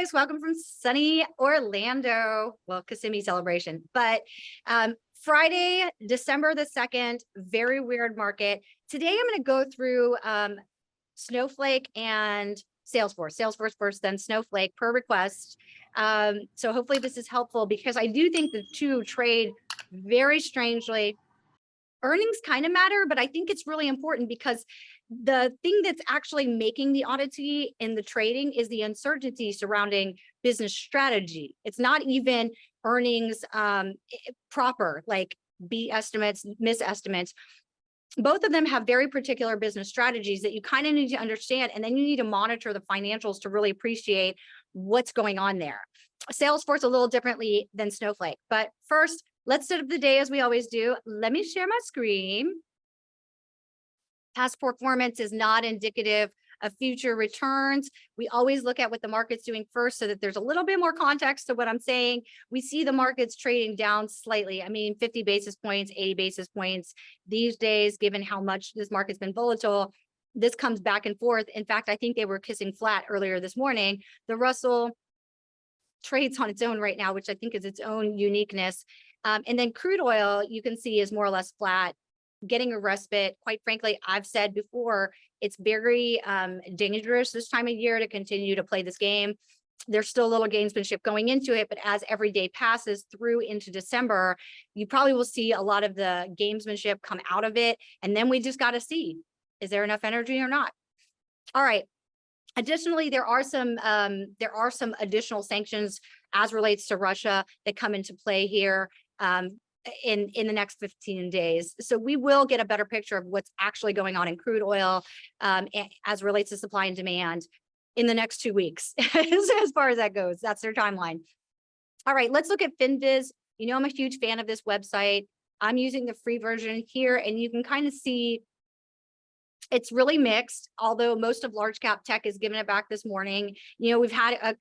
guys, welcome from sunny Orlando. Well, Kissimmee celebration, but Friday, December the 2nd, very weird market. Today, I'm going to go through Snowflake and Salesforce. Salesforce first, then Snowflake per request. So hopefully this is helpful because I do think the two trade very strangely. Earnings kind of matter, but I think it's really important because the thing that's actually making the oddity in the trading is the uncertainty surrounding business strategy. It's not even earnings proper, like beat estimates, miss estimates. Both of them have very particular business strategies that you kind of need to understand, and then you need to monitor the financials to really appreciate what's going on there. Salesforce a little differently than Snowflake, but first, let's set up the day as we always do. Let me share my screen. Past performance is not indicative of future returns. We always look at what the market's doing first so that there's a little bit more context to what I'm saying. We see the market's trading down slightly. I mean, 50 basis points, 80 basis points. These days, given how much this market's been volatile, this comes back and forth. In fact, I think they were kissing flat earlier this morning. The Russell trades on its own right now, which I think is its own uniqueness. And then crude oil, you can see, is more or less flat, getting a respite. Quite frankly, I've said before, it's very dangerous this time of year to continue to play this game. There's still a little gamesmanship going into it, but as every day passes through into December, you probably will see a lot of the gamesmanship come out of it. And then we just got to see, is there enough energy or not? All right. Additionally, there are some additional sanctions as relates to Russia that come into play here in the next 15 days. So we will get a better picture of what's actually going on in crude oil as relates to supply and demand in the next 2 weeks. As far as that goes, that's their timeline. All right, let's look at FinViz. You know, I'm a huge fan of this website. I'm using the free version here, and you can kind of see it's really mixed, although most of large cap tech is giving it back this morning. You know, we've had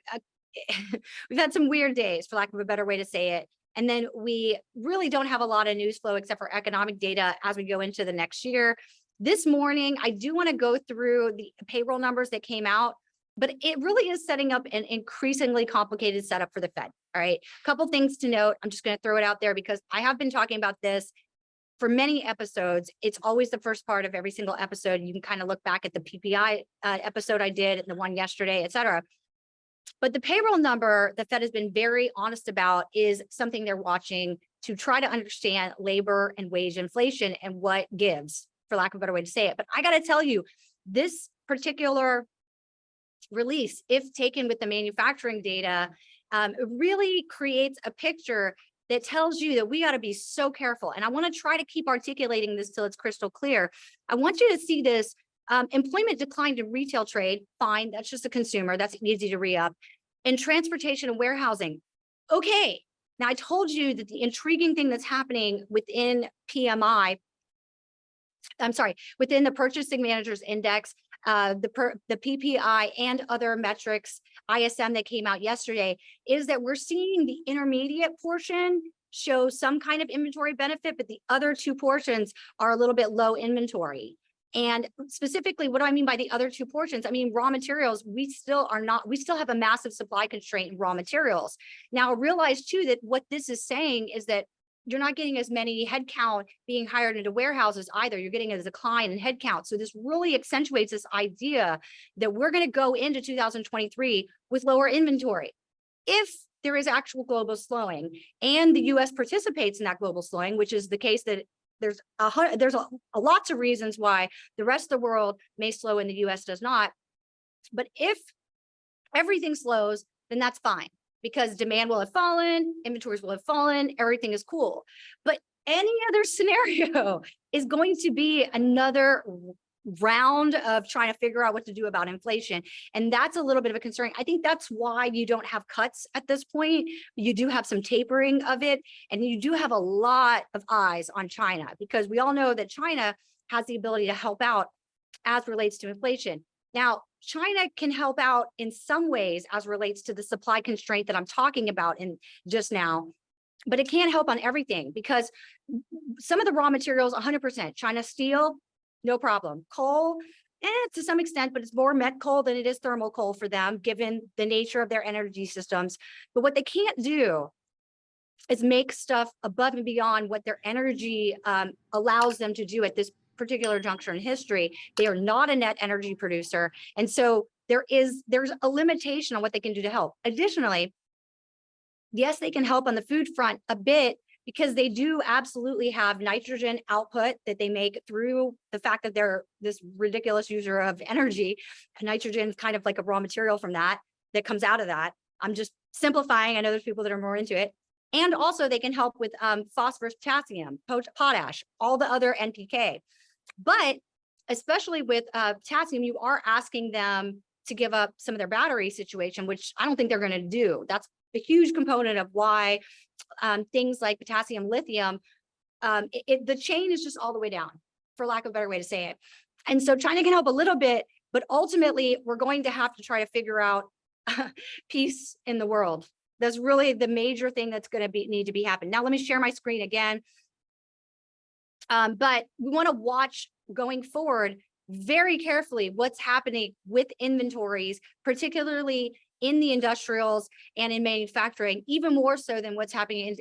we've had some weird days, for lack of a better way to say it. And then we really don't have a lot of news flow except for economic data as we go into the next year. This morning, I do want to go through the payroll numbers that came out, but it really is setting up an increasingly complicated setup for the Fed. All right, a couple things to note. I'm just going to throw it out there because I have been talking about this for many episodes. It's always the first part of every single episode. You can kind of look back at the PPI episode I did and the one yesterday, et cetera. But the payroll number the Fed has been very honest about is something they're watching to try to understand labor and wage inflation and what gives, for lack of a better way to say it. But I got to tell you, this particular release, if taken with the manufacturing data, really creates a picture that tells you that we got to be so careful. And I want to try to keep articulating this till it's crystal clear. I want you to see this. Employment declined in retail trade. Fine. That's just a consumer. That's easy to re-up. In transportation and warehousing. Okay. Now I told you that the intriguing thing that's happening within PMI, within the Purchasing Managers Index, the PPI and other metrics, ISM that came out yesterday, is that we're seeing the intermediate portion show some kind of inventory benefit, but the other two portions are a little bit low inventory. And specifically, what do I mean by the other two portions? I mean, raw materials, we still have a massive supply constraint in raw materials. Now, realize too that what this is saying is that you're not getting as many headcount being hired into warehouses either. You're getting a decline in headcount. So this really accentuates this idea that we're going to go into 2023 with lower inventory. If there is actual global slowing and the US participates in that global slowing, which is the case that there's lots of reasons why the rest of the world may slow and the US does not. But if everything slows, then that's fine, because demand will have fallen, inventories will have fallen, everything is cool. But any other scenario is going to be another round of trying to figure out what to do about inflation. And that's a little bit of a concern. I think that's why you don't have cuts at this point. You do have some tapering of it, and you do have a lot of eyes on China, because we all know that China has the ability to help out as relates to inflation. Now, China can help out in some ways as relates to the supply constraint that I'm talking about in just now, but it can't help on everything, because some of the raw materials, 100%, China steel, no problem. Coal, To some extent, but it's more met coal than it is thermal coal for them, given the nature of their energy systems. But what they can't do is make stuff above and beyond what their energy allows them to do at this particular juncture in history. They are not a net energy producer. And so there's a limitation on what they can do to help. Additionally, yes, they can help on the food front a bit, because they do absolutely have nitrogen output that they make through the fact that they're this ridiculous user of energy. Nitrogen is kind of like a raw material from that comes out of that. I'm just simplifying. I know there's people that are more into it. And also they can help with phosphorus, potassium, potash, all the other NPK. But especially with potassium, you are asking them to give up some of their battery situation, which I don't think they're going to do. That's a huge component of why things like potassium, lithium, the chain is just all the way down, for lack of a better way to say it. And so China can help a little bit, but ultimately we're going to have to try to figure out peace in the world. That's really the major thing that's going to need to be happening. Now, let me share my screen again. But we want to watch going forward very carefully what's happening with inventories, particularly in the industrials and in manufacturing, even more so than what's happening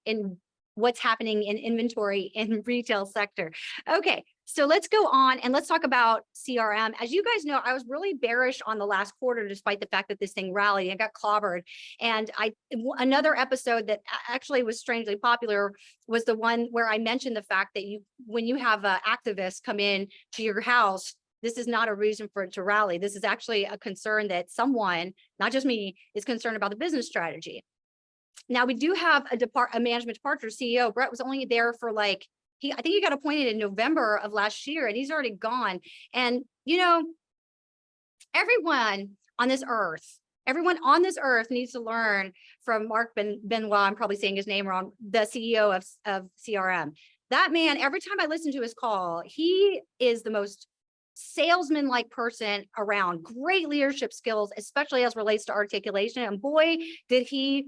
in what's happening in inventory in retail sector. Okay, so let's go on and let's talk about CRM. As you guys know, I was really bearish on the last quarter, despite the fact that this thing rallied and got clobbered. And another episode that actually was strangely popular was the one where I mentioned the fact that when you have activists come in to your house, this is not a reason for it to rally. This is actually a concern that someone, not just me, is concerned about the business strategy. Now, we do have a management departure. CEO Brett was only there for I think he got appointed in November of last year, and he's already gone. And everyone on this earth needs to learn from Mark Benoit. I'm probably saying his name wrong. The CEO of CRM. That man, every time I listen to his call, he is the most salesman-like person around. Great leadership skills, especially as relates to articulation. And boy, did he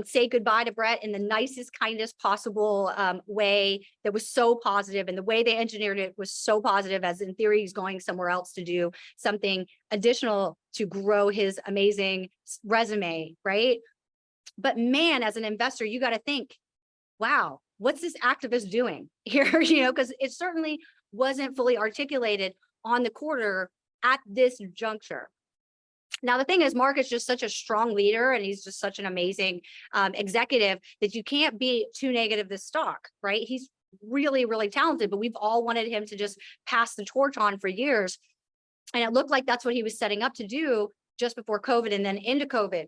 say goodbye to Brett in the nicest, kindest possible way that was so positive. And the way they engineered it was so positive, as in theory, he's going somewhere else to do something additional to grow his amazing resume, right? But man, as an investor, you got to think, wow, what's this activist doing here? Because it certainly wasn't fully articulated on the quarter at this juncture. Now, the thing is, Mark is just such a strong leader, and he's just such an amazing executive that you can't be too negative this stock, right? He's really, really talented, but we've all wanted him to just pass the torch on for years. And it looked like that's what he was setting up to do just before COVID and then into COVID.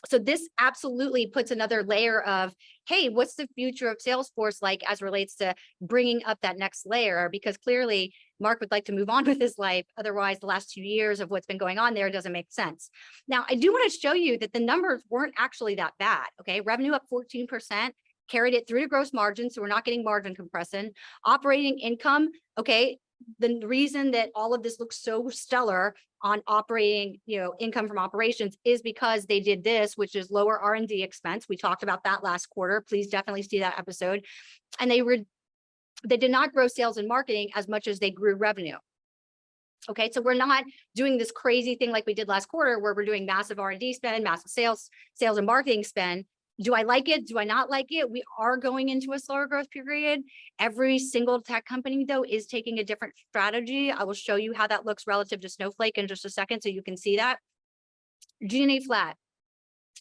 So this absolutely puts another layer of, hey, what's the future of Salesforce like as relates to bringing up that next layer? Because clearly Mark would like to move on with his life. Otherwise, the last 2 years of what's been going on there doesn't make sense. Now, I do want to show you that the numbers weren't actually that bad. Okay, revenue up 14%, carried it through to gross margin. So we're not getting margin compression. Operating income, okay, the reason that all of this looks so stellar on operating, income from operations is because they did this, which is lower R&D expense. We talked about that last quarter. Please definitely see that episode. And they did not grow sales and marketing as much as they grew revenue. Okay, so we're not doing this crazy thing like we did last quarter, where we're doing massive R&D spend, massive sales and marketing spend. Do I like it? Do I not like it? We are going into a slower growth period. Every single tech company, though, is taking a different strategy. I will show you how that looks relative to Snowflake in just a second, so you can see that. G&A flat.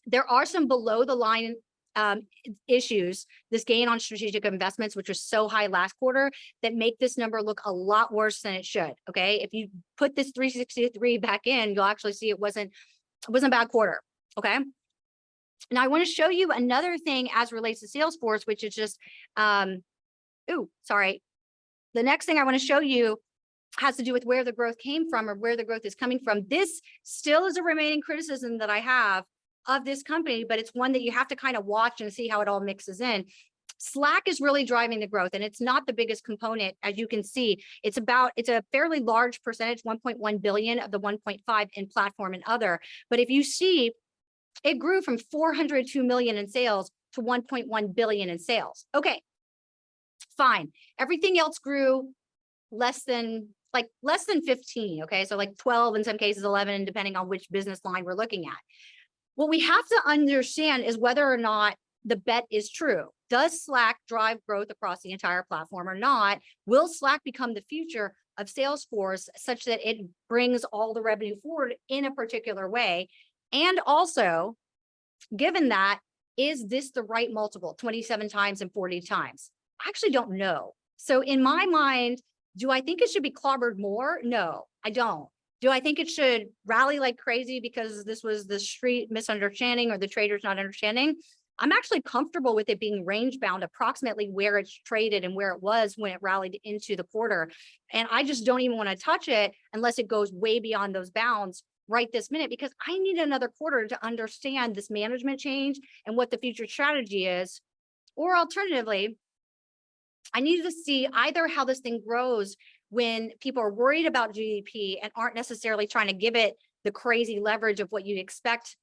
There are some below the line issues, this gain on strategic investments, which was so high last quarter, that make this number look a lot worse than it should. Okay, if you put this 363 back in, you'll actually see it wasn't a bad quarter. Okay. Now I want to show you another thing as relates to Salesforce, which is just, The next thing I want to show you has to do with where the growth came from, or where the growth is coming from. This still is a remaining criticism that I have of this company, but it's one that you have to kind of watch and see how it all mixes in. Slack is really driving the growth, and it's not the biggest component. As you can see, it's a fairly large percentage, 1.1 billion of the 1.5 in platform and other. But if you see, it grew from 402 million in sales to 1.1 billion in sales. Okay, fine. Everything else grew less than like less than 15. Okay. So like 12, in some cases 11, depending on which business line we're looking at. What we have to understand is whether or not the bet is true. Does Slack drive growth across the entire platform or not? Will Slack become the future of Salesforce such that it brings all the revenue forward in a particular way? And also, given that, is this the right multiple, 27 times and 40 times? I actually don't know. So in my mind, do I think it should be clobbered more? No, I don't. Do I think it should rally like crazy because this was the street misunderstanding or the traders not understanding? I'm actually comfortable with it being range bound approximately where it's traded and where it was when it rallied into the quarter. And I just don't even want to touch it unless it goes way beyond those bounds right this minute, because I need another quarter to understand this management change and what the future strategy is. Or alternatively, I need to see either how this thing grows when people are worried about GDP and aren't necessarily trying to give it the crazy leverage of what you'd expect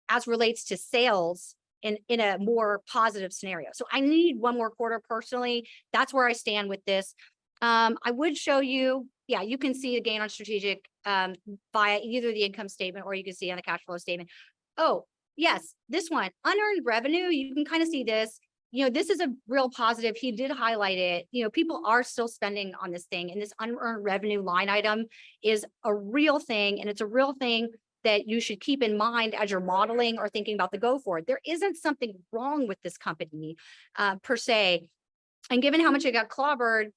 as relates to sales in a more positive scenario. So I need one more quarter personally. That's where I stand with this. I would show you, yeah, you can see the gain on strategic via either the income statement or you can see on the cash flow statement. Oh, yes, this one, unearned revenue, you can kind of see this. You know, this is a real positive. He did highlight it. You know, people are still spending on this thing, and this unearned revenue line item is a real thing, and it's a real thing that you should keep in mind as you're modeling or thinking about the go forward. There isn't something wrong with this company per se. And given how much it got clobbered,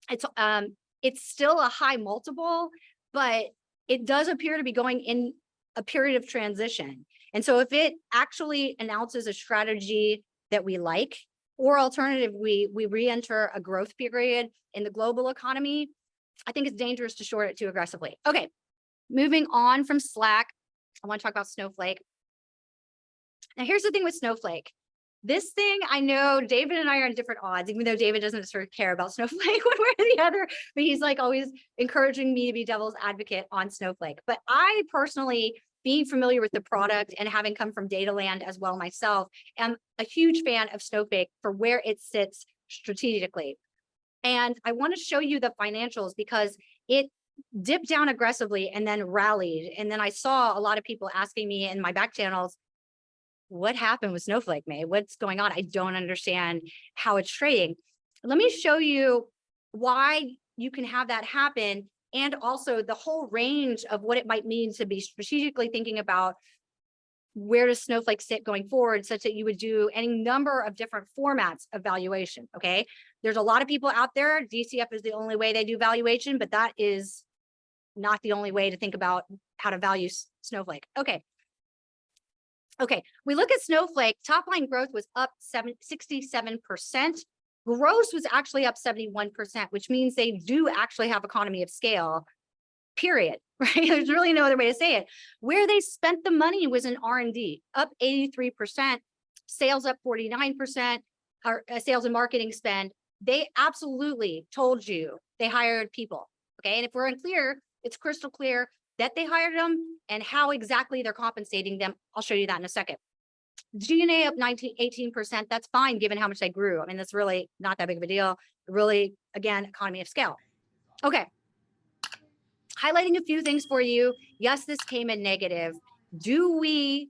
it's still a high multiple, but it does appear to be going in a period of transition. And so if it actually announces a strategy that we like, or alternative, we re-enter a growth period in the global economy, I think it's dangerous to short it too aggressively. Okay, moving on from Slack, I want to talk about Snowflake. Now, here's the thing with Snowflake. This thing, I know David and I are on different odds, even though David doesn't sort of care about Snowflake one way or the other, but he's like always encouraging me to be devil's advocate on Snowflake. But I personally, being familiar with the product and having come from data land as well myself, am a huge fan of Snowflake for where it sits strategically. And I want to show you the financials because it dipped down aggressively and then rallied. And then I saw a lot of people asking me in my back channels, what happened with Snowflake, May? What's going on? I don't understand how it's trading. Let me show you why you can have that happen, and also the whole range of what it might mean to be strategically thinking about where does Snowflake sit going forward, such that you would do any number of different formats of valuation. Okay. There's a lot of people out there. DCF is the only way they do valuation, but that is not the only way to think about how to value Snowflake. Okay. Okay, we look at Snowflake, top line growth was up 67%. Gross was actually up 71%, which means they do actually have economy of scale, period, right? There's really no other way to say it. Where they spent the money was in R&D, up 83%, sales up 49%, or sales and marketing spend. They absolutely told you they hired people, okay? And if we're unclear, it's crystal clear that they hired them and how exactly they're compensating them. I'll show you that in a second. G&A up 18%. That's fine given how much they grew. I mean, that's really not that big of a deal. Really, again, economy of scale. Okay. Highlighting a few things for you. Yes, this came in negative. Do we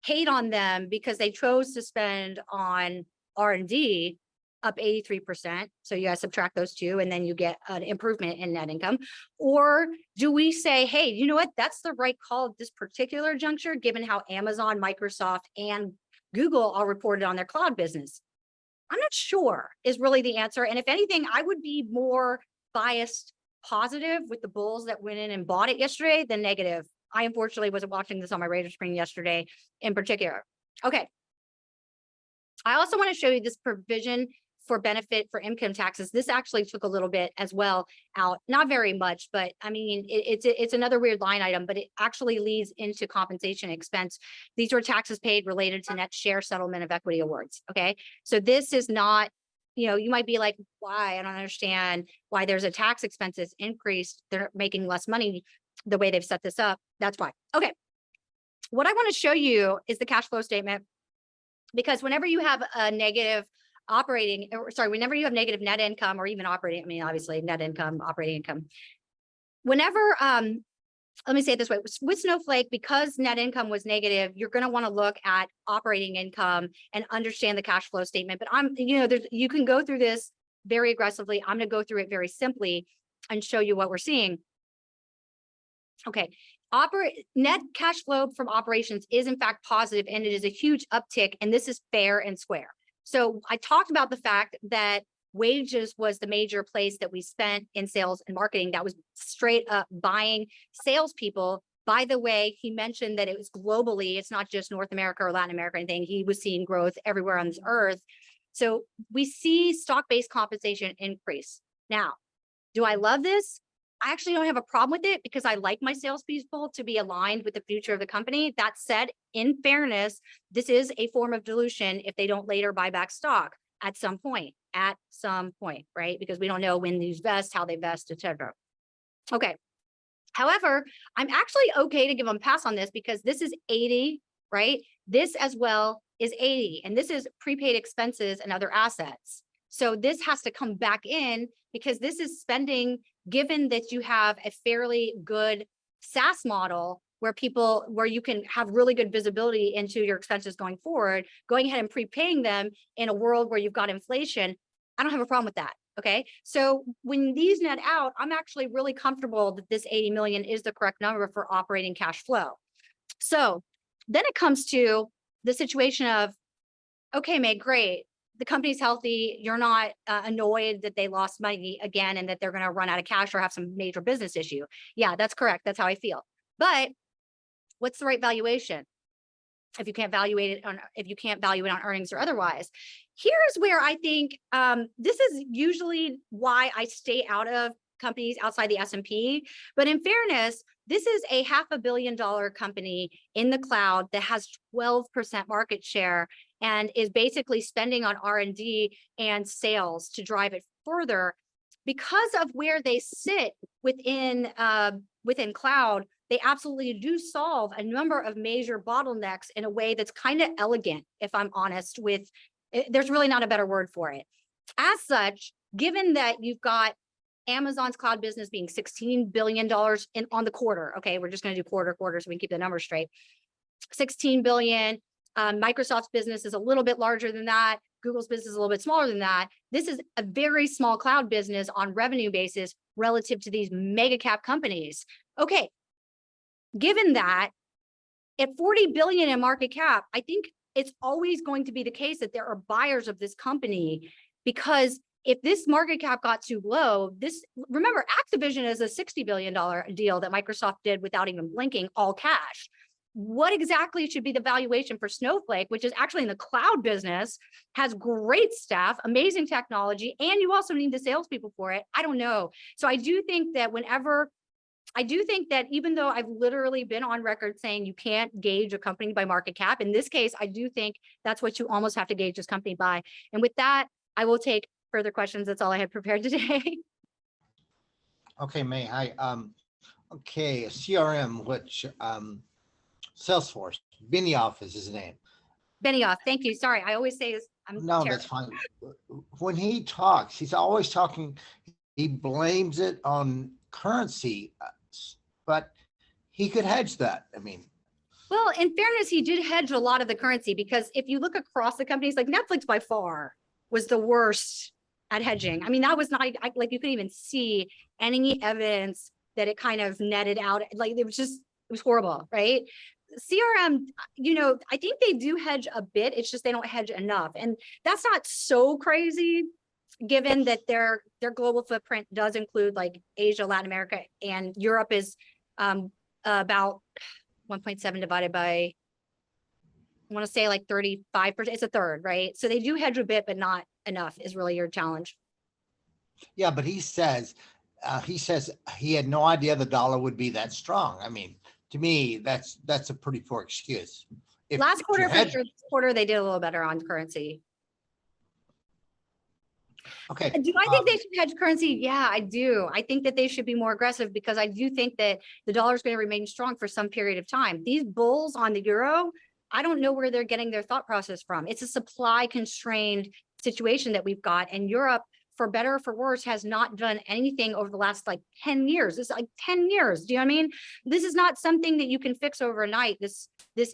hate on them because they chose to spend on R&D? Up 83%. So you guys subtract those two and then you get an improvement in net income. Or do we say, hey, you know what? That's the right call at this particular juncture, given how Amazon, Microsoft, and Google all reported on their cloud business? I'm not sure is really the answer. And if anything, I would be more biased positive with the bulls that went in and bought it yesterday than negative. I unfortunately wasn't watching this on my radar screen yesterday in particular. Okay. I also want to show you this provision for benefit for income taxes. This actually took a little bit as well out, not very much, but I mean, it's another weird line item, but it actually leads into compensation expense. These were taxes paid related to net share settlement of equity awards. Okay. So this is not, you know, you might be like, why? I don't understand why there's a tax expenses increase. They're making less money the way they've set this up. That's why. Okay. What I want to show you is the cash flow statement, because whenever you have a negative whenever you have negative net income or even operating, I mean, obviously net income, operating income, whenever, let me say it this way, with Snowflake, because net income was negative, you're going to want to look at operating income and understand the cash flow statement. But you can go through this very aggressively. I'm going to go through it very simply and show you what we're seeing. Okay. Net cash flow from operations is in fact positive, and it is a huge uptick, and this is fair and square. So I talked about the fact that wages was the major place that we spent in sales and marketing. That was straight up buying salespeople. By the way, he mentioned that it was globally, it's not just North America or Latin America or anything. He was seeing growth everywhere on this earth. So we see stock-based compensation increase. Now, do I love this? I actually don't have a problem with it because I like my salespeople to be aligned with the future of the company. That said, in fairness, this is a form of dilution if they don't later buy back stock at some point, right? Because we don't know when these vest, how they vest, etc. Okay. However, I'm actually okay to give them a pass on this because this is 80, right? This as well is 80, and this is prepaid expenses and other assets. So this has to come back in because this is spending, given that you have a fairly good SaaS model where you can have really good visibility into your expenses going forward, going ahead and prepaying them in a world where you've got inflation. I don't have a problem with that. Okay. So when these net out, I'm actually really comfortable that this 80 million is the correct number for operating cash flow. So then it comes to the situation of, okay, Meg, great. The company's healthy. You're not annoyed that they lost money again and that they're going to run out of cash or have some major business issue. Yeah, that's correct. That's how I feel. But what's the right valuation? If you can't value it on earnings or otherwise. Here's where I think this is usually why I stay out of companies outside the S&P. But in fairness, this is a $500 million company in the cloud that has 12% market share and is basically spending on R&D and sales to drive it further. Because of where they sit within cloud, they absolutely do solve a number of major bottlenecks in a way that's kind of elegant, if I'm honest with, there's really not a better word for it. As such, given that you've got Amazon's cloud business being $16 billion on the quarter, okay, we're just going to do quarter so we can keep the numbers straight. 16 billion. Microsoft's business is a little bit larger than that. Google's business is a little bit smaller than that. This is a very small cloud business on revenue basis relative to these mega cap companies. Okay, given that at 40 billion in market cap, I think it's always going to be the case that there are buyers of this company, because if this market cap got too low, remember, Activision is a $60 billion deal that Microsoft did without even blinking, all cash. What exactly should be the valuation for Snowflake, which is actually in the cloud business, has great staff, amazing technology, and you also need the salespeople for it? I don't know. So I do think that even though I've literally been on record saying you can't gauge a company by market cap, in this case, I do think that's what you almost have to gauge this company by. And with that, I will take further questions. That's all I had prepared today. Okay, May I? Okay, a CRM, which Salesforce, Benioff is his name. Benioff, thank you. Sorry, I always say this. No, that's fine. When he talks, he's always talking, he blames it on currency, but he could hedge that. I mean, well, in fairness, he did hedge a lot of the currency, because if you look across the companies, like Netflix by far was the worst at hedging. I mean, that was not like you couldn't even see any evidence that it kind of netted out. Like it was horrible, right? CRM, I think they do hedge a bit. It's just they don't hedge enough. And that's not so crazy, given that their global footprint does include like Asia, Latin America, and Europe is about 1.7 divided by, I want to say like 35%. It's a third, right? So they do hedge a bit, but not enough is really your challenge. Yeah, but he says he had no idea the dollar would be that strong. I mean, to me, that's a pretty poor excuse. Last quarter, for sure, this quarter, they did a little better on currency. Okay. Do I think they should hedge currency? Yeah, I do. I think that they should be more aggressive, because I do think that the dollar is going to remain strong for some period of time. These bulls on the euro, I don't know where they're getting their thought process from. It's a supply constrained situation that we've got. And Europe, for better or for worse, has not done anything over the last like 10 years. It's like 10 years. Do you know what I mean? This is not something that you can fix overnight, this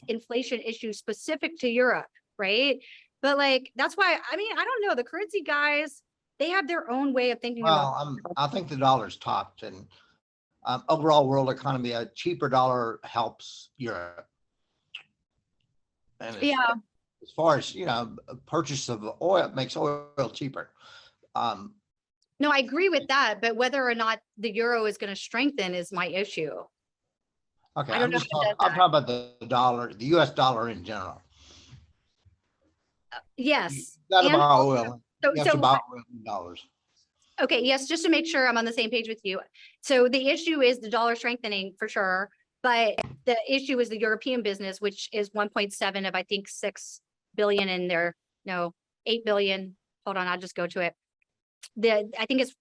inflation issue specific to Europe, right? But like, that's why, I mean, I don't know, the currency guys, they have their own way of thinking about. Well, I think the dollar's topped, and overall world economy, a cheaper dollar helps Europe. And Yeah, as far as, purchase of oil, it makes oil cheaper. no, I agree with that, but whether or not the euro is going to strengthen is my issue. Okay, I don't know I'm how it does talking that. about the dollar, the US dollar in general. You Yes. gotta And buy also, oil. so, You have to so buy oil in dollars. okay, yes, just to make sure I'm on the same page with you. So the issue is the dollar strengthening for sure, but the issue is the European business, which is 1.7 of, I think, 6 billion in there. No, 8 billion. Hold on, I'll just go to it. I think it's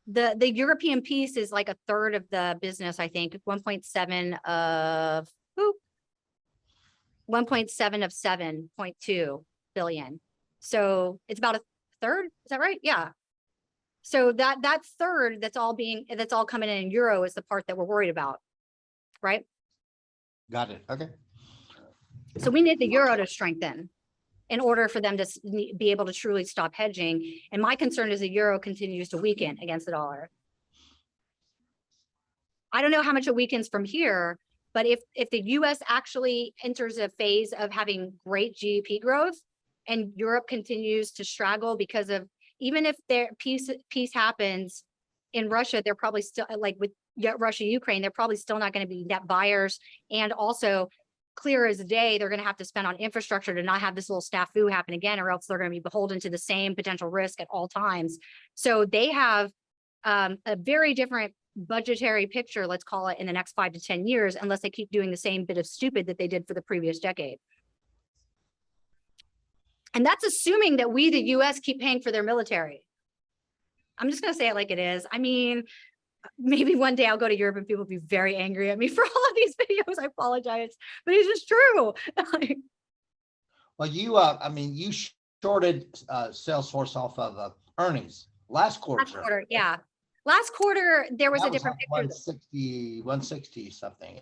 the European piece is like a third of the business, I think. 1.7 of 1.7 of 7.2 billion. So it's about a third. Is that right? Yeah. So that third that's all coming in euro is the part that we're worried about, right? Got it. Okay. So we need the euro to strengthen in order for them to be able to truly stop hedging. And my concern is the euro continues to weaken against the dollar. I don't know how much it weakens from here, but if the US actually enters a phase of having great GDP growth and Europe continues to struggle because of, even if their peace happens in Russia, they're probably still, like with Russia, Ukraine, they're probably still not going to be net buyers. And also, clear as day, they're going to have to spend on infrastructure to not have this little snafu happen again, or else they're going to be beholden to the same potential risk at all times. So they have a very different budgetary picture, let's call it, in the next 5 to 10 years, unless they keep doing the same bit of stupid that they did for the previous decade. And that's assuming that we, the US, keep paying for their military. I'm just going to say it like it is. I mean, maybe one day I'll go to Europe and people will be very angry at me for all of these videos. I apologize, but it's just true. Well, you shorted Salesforce off of earnings last quarter. Last quarter, yeah. Last quarter, there was That a different like picture. 160 something.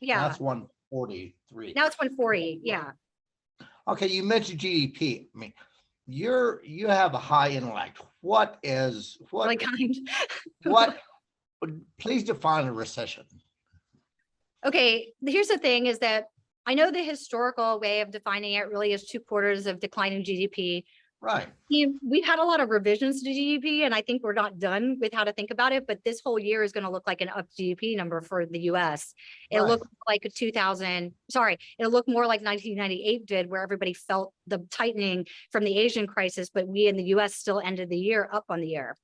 Yeah. That's 143. Now it's 140. Yeah. Okay, you mentioned GDP. I mean, you have a high intellect. What Really kind. please define a recession. Okay, here's the thing is that I know the historical way of defining it really is 2 quarters of declining GDP. Right. We've had a lot of revisions to GDP, and I think we're not done with how to think about it, but this whole year is going to look like an up GDP number for the US. It'll look like it'll look more like 1998 did, where everybody felt the tightening from the Asian crisis, but we in the US still ended the year up on the year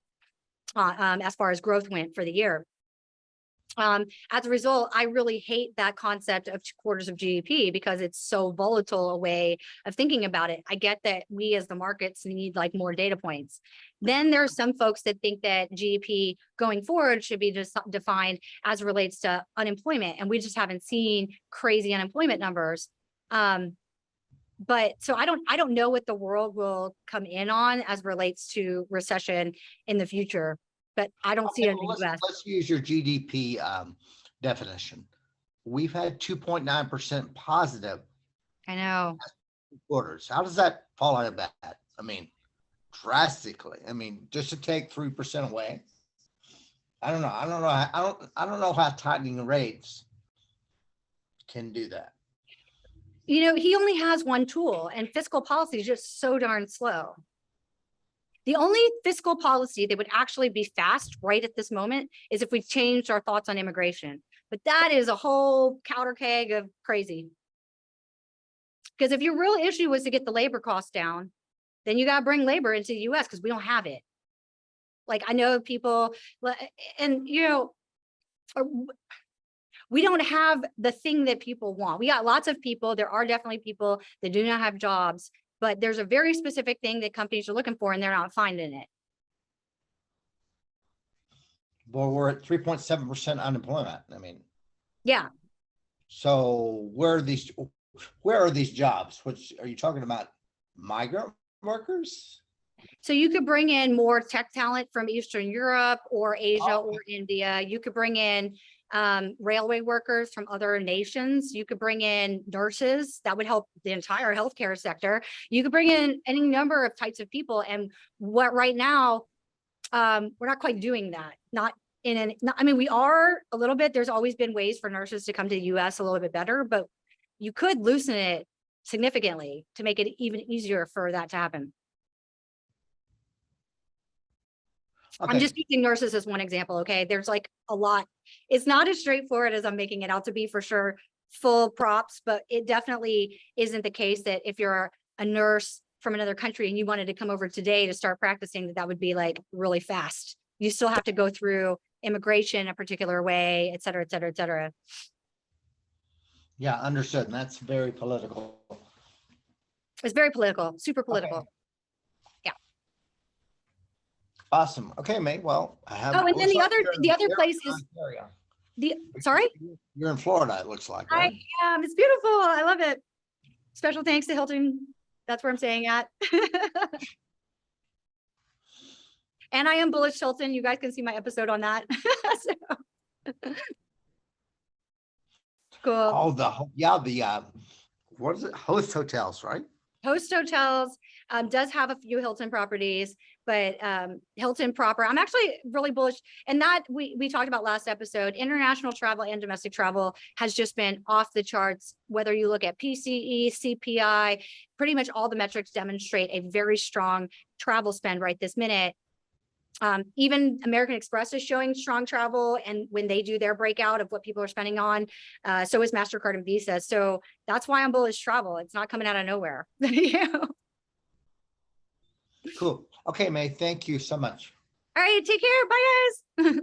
as far as growth went for the year. As a result, I really hate that concept of 2 quarters of GDP because it's so volatile a way of thinking about it. I get that we as the markets need like more data points. Then there are some folks that think that GDP going forward should be just defined as relates to unemployment. And we just haven't seen crazy unemployment numbers. But so I don't know what the world will come in on as relates to recession in the future. But I don't see it in the US. Let's use your GDP definition. We've had 2.9% positive. I know. Quarters. How does that fall out of that? I mean, drastically. I mean, just to take 3% away. I don't know. I don't know how tightening rates can do that. You know, he only has one tool, and fiscal policy is just so darn slow. The only fiscal policy that would actually be fast right at this moment is if we changed our thoughts on immigration. But that is a whole powder keg of crazy. Because if your real issue was to get the labor costs down, then you got to bring labor into the US because we don't have it. Like I know people, and you know, we don't have the thing that people want. We got lots of people. There are definitely people that do not have jobs. But there's a very specific thing that companies are looking for and they're not finding it. Well, we're at 3.7% unemployment. I mean, yeah. So where are these jobs? Which are you talking about? migrant workers? So you could bring in more tech talent from Eastern Europe or Asia Oh. or India. You could bring in railway workers from other nations. You could bring in nurses. That would help the entire healthcare sector. You could bring in any number of types of people. And what right now, we're not quite doing that. I mean, we are a little bit. There's always been ways for nurses to come to the US a little bit better, but you could loosen it significantly to make it even easier for that to happen. I'm Okay, just using nurses as one example. Okay. There's like a lot. It's not as straightforward as I'm making it out to be, for sure. Full props, but it definitely isn't the case that if you're a nurse from another country and you wanted to come over today to start practicing, that would be like really fast. You still have to go through immigration a particular way, et cetera, et cetera, et cetera. yeah, understood. And that's very political. It's very political, super Okay. political. Awesome. Okay, mate. Well, I have. Oh, and then looks the like other, you're in the other place Florida, is Ontario. sorry? You're in Florida, it looks like, I right? am. It's beautiful. I love it. Special thanks to Hilton. That's where I'm staying at. And I am bullish Hilton. You guys can see my episode on that. So, cool. Oh, the what is it? Host hotels, right? Host Hotels does have a few Hilton properties, but Hilton proper, I'm actually really bullish. And that we talked about last episode, international travel and domestic travel has just been off the charts. Whether you look at PCE, CPI, pretty much all the metrics demonstrate a very strong travel spend right this minute. Even American Express is showing strong travel, and when they do their breakout of what people are spending on, so is MasterCard and Visa. So that's why I'm bullish travel. It's not coming out of nowhere. Yeah. Cool. Okay, May, thank you so much. All right, take care. Bye, guys.